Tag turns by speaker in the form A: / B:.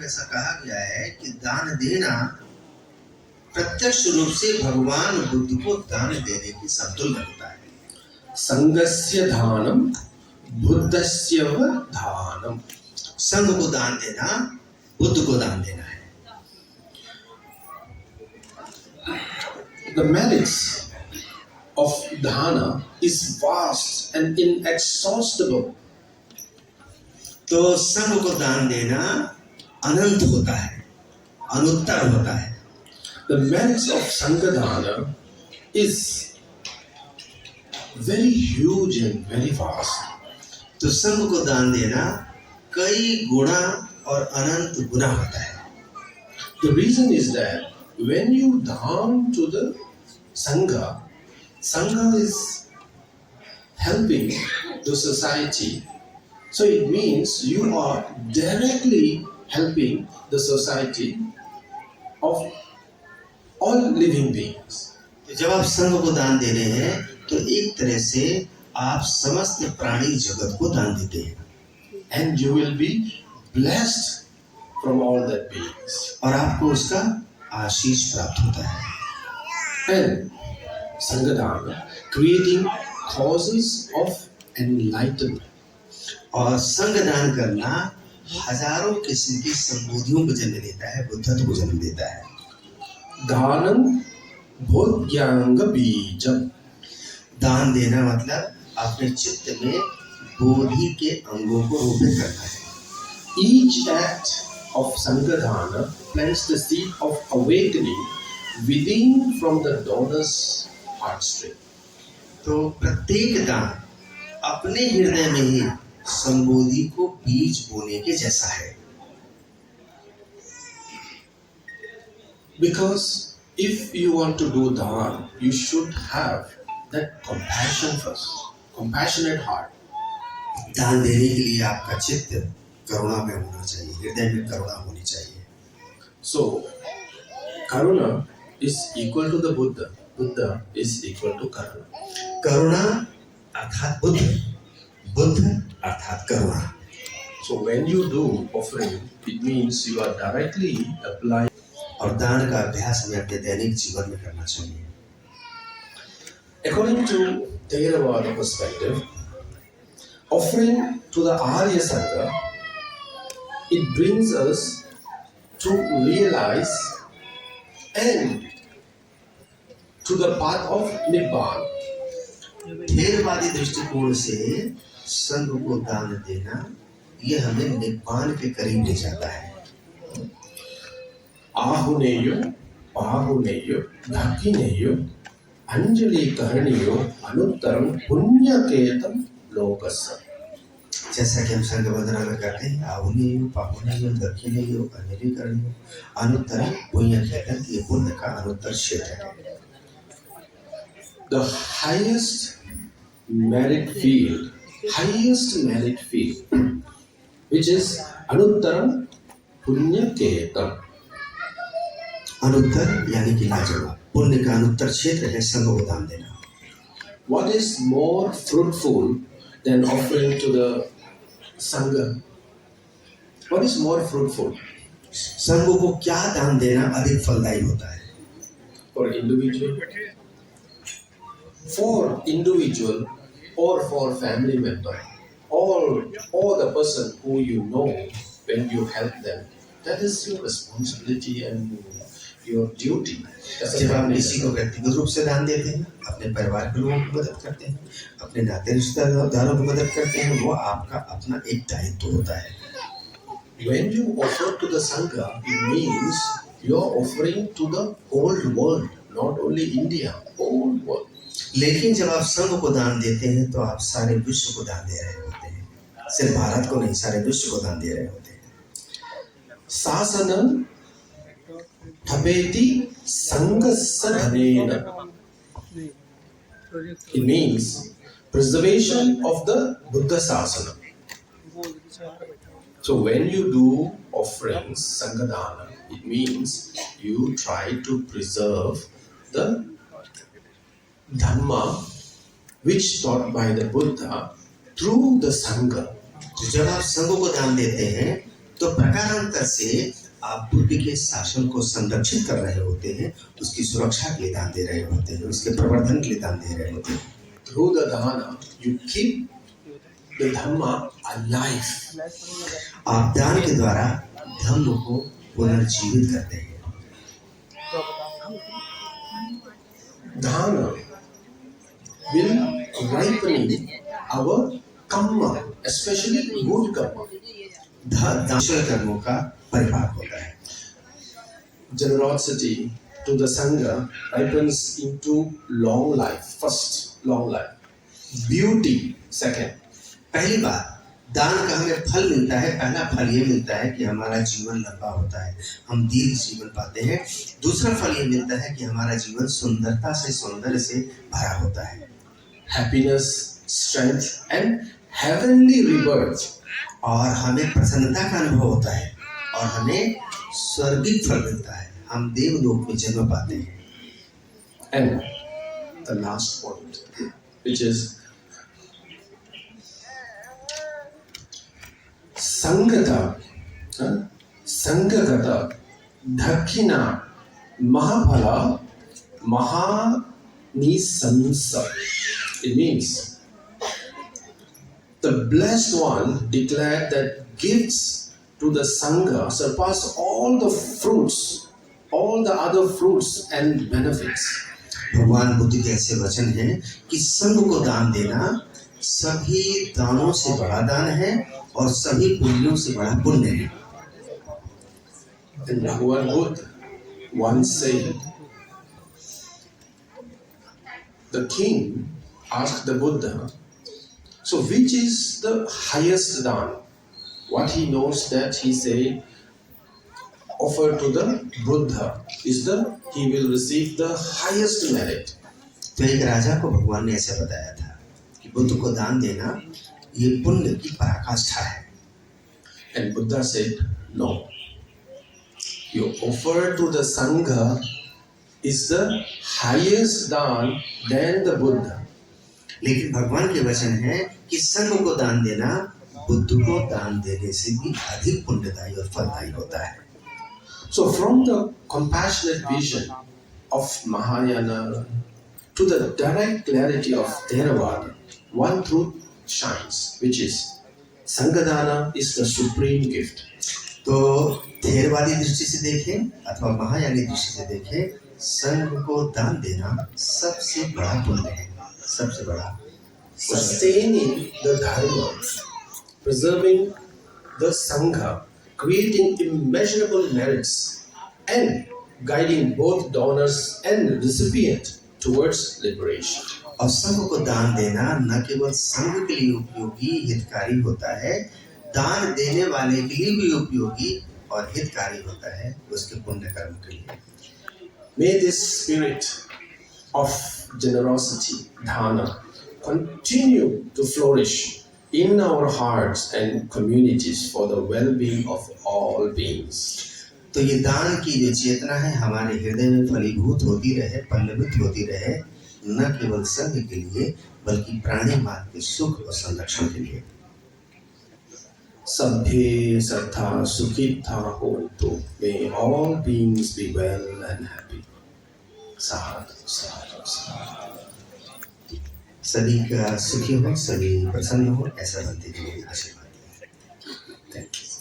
A: में ऐसा कहा गया है कि दान देना प्रत्यक्ष रूप से भगवान बुद्ध को दान देने की समतुल्य होता है।
B: संगस्य दानम बुद्धस्य दानम।
A: संघ को दान देना बुद्ध को दान देना है।
B: The merits of dana is vast and inexhaustible.
A: तो संघ को दान देना अनंत होता है, अनुत्तर होता है।
B: The merits of Sangha Dana is very huge and very vast.
A: तो संघ को दान देना कई गुना और अनंत गुना होता है।
B: The reason is that when you dhan to the Sangha, Sangha is helping the society. So it means you are directly helping the society of all living beings.
A: जब आप संघ को दान दे रहे हैं तो एक तरह से आप समस्त प्राणी जगत को दान देते हैं।
B: And you will be blessed from all that beings.
A: और आपको उसका आशीष प्राप्त होता है।
B: And Sanghadana creating causes of enlightenment.
A: और संघ दान करना हजारों किस्म की संबोधियों को जन्म देता है, बुद्धत्व को जन्म देता है।
B: दानम बोध्यांग बीजम।
A: दान देना मतलब अपने चित्त में बोधि के अंगों को रोपित करना है।
B: Each act of Sanghadana plants the seed of awakening within from the donor's heartstring.
A: तो प्रत्येक दान अपने हृदय में ही संबोधि को बीज बोने के जैसा है।
B: Because if you want to do dhan, you should have that compassion first, compassionate heart.
A: दान देने के लिए आपका चित्त करुणा में होना चाहिए, हृदय में करुणा होनी चाहिए।
B: So, karuna is equal to the Buddha. Buddha is equal to karuna.
A: करुणा अर्थात बुद्ध, बुद्ध अर्थात करुणा।
B: So when you do offering, it means you are directly applying.
A: और दान का अभ्यास हमें अपने दैनिक जीवन में करना चाहिए।
B: According to Theravada perspective, offering to the Arya Sangha, it brings us to realize and to the path of Nibbana.
A: थेरवादी दृष्टिकोण से संघ को दान देना यह हमें निब्बान के करीब ले जाता है।
B: आहुनेयो पाहुनेयो दक्षिणेयो अंजलि करणीयो अनुत्तरम पुण्यकेतम लोकस्य।
A: जैसा कि हम संघ वंदना में करते हैं, आहुनेयो पाहुनेयो दक्षिणेयो अंजलि करणीयो अनुत्तरम पुण्यकेतम, ये पुण्य का अनुत्तर क्षेत्र है।
B: The highest merit field, which is anuttaram punyaketam.
A: अनुत्तर यानी कि लाजवाब, पुण्य का अनुत्तर क्षेत्र है संघ को दान देना।
B: What is more fruitful than offering to the sangha? What is more fruitful?
A: संघ को क्या दान देना अधिक फलदायी होता है?
B: For individual, for individual or for family member, or the person who you know when you help them, that is your responsibility and your duty.
A: जब आप किसी को व्यक्तिगत रूप से दान देते हैं, अपने परिवार के लोगों की मदद करते हैं, अपने नाते रिश्तेदारों की मदद करते हैं, वो आपका अपना एक दायित्व होता है।
B: When you offer to the sangha, it means you are offering to the whole world, not only India, whole world.
A: लेकिन जब आप संघ को दान देते हैं तो आप सारे विश्व को दान दे रहे होते हैं, सिर्फ भारत को नहीं, सारे विश्व को दान दे रहे होते हैं।
B: शासनम ठपेति संघस्य धनेन. It means preservation of the Buddha Sasana. So when you do offerings, Sanghadana, it means you try to preserve the Dhamma which taught by the Buddha through the Sangha.
A: तो जब आप संघ को दान देते हैं तो तो प्रकारांतर से आप बुद्धि के शासन को संरक्षित कर रहे होते हैं, उसकी सुरक्षा के लिए दान दे रहे होते हैं, उसके प्रवर्धन के लिए दान दे रहे होते हैं।
B: Through the dana, you keep the dhamma alive.
A: आप दान के द्वारा धम्म को पुनर्जीवित करते हैं।
B: Dana will ripen our karma, especially good karma.
A: दान कर्मों का परिपाक होता है।
B: Generosity to the sangha ripens into long life. First, long life. Beauty, second.
A: पहली बात, दान का हमें फल मिलता है। पहला फल ये मिलता है कि हमारा जीवन लंबा होता है, हम दीर्घ जीवन पाते हैं। दूसरा फल ये मिलता है कि हमारा जीवन सुंदरता से, सौंदर्य से भरा होता है।
B: Happiness, strength and heavenly rebirth.
A: और हमें प्रसन्नता का अनुभव होता है और हमें स्वर्गिक फल मिलता है, हम देवलोक में जन्म पाते हैं।
B: And the last point, which is Sangata, Sangagata, Dakina, Mahaphala, Mahanisamsa. It means the blessed one declared that gifts to the Sangha surpass all the fruits, all the other fruits and benefits.
A: भगवान बुद्ध के ऐसे वचन हैं कि संघ को दान देना सभी दानों से बड़ा दान है और सभी पुण्यों से बड़ा पुण्य है।
B: And Bhagavan Buddha once said, the king asked the Buddha, so which is the highest dhan? What he knows that he said, offer to the Buddha is the, he will receive the highest merit.
A: तो एक राजा को भगवान ने ऐसा बताया था कि बुद्ध को दान देना ये पुण्य की पराकाष्ठा है।
B: And Buddha said, no. You offer to the Sangha is the highest dhan than the Buddha.
A: लेकिन भगवान के वचन है कि संघ को दान देना बुद्ध को दान देने से भी अधिक पुण्यदायी और फलदायी होता है।
B: So from the compassionate vision of Mahayana to the direct clarity of Theravada, one truth shines, which is Sanghadana is the supreme gift.
A: तो थेरवादी दृष्टि से देखें अथवा महायानी दृष्टि से देखें, संघ को दान देना सबसे बड़ा पुण्य है, सबसे बड़ा।
B: Sustaining the dharma, preserving the Sangha, creating immeasurable merits, and guiding both donors and recipient towards liberation.
A: और संघ को दान देना न केवल संघ के लिए उपयोगी हितकारी होता है, दान देने वाले के लिए भी उपयोगी और हितकारी होता है, उसके पुण्य कर्म के लिए।
B: May this spirit of generosity, dana, continue to flourish in our hearts and communities for the well-being of all beings.
A: तो ये दान की जो चेतना है हमारे हृदय में फलीभूत होती रहे, पल्लवित होती रहे, न केवल संघ के लिए बल्कि प्राणी मात्र के सुख और संरक्षण के लिए।
B: Sabhe Sartha Sukhitha Hontu. May all beings be well and happy. Sadhu, sadhu, sadhu.
A: सभी का सुखी हो, सभी प्रसन्न हो, ऐसा बनते हुए आशीर्वाद। Thank you.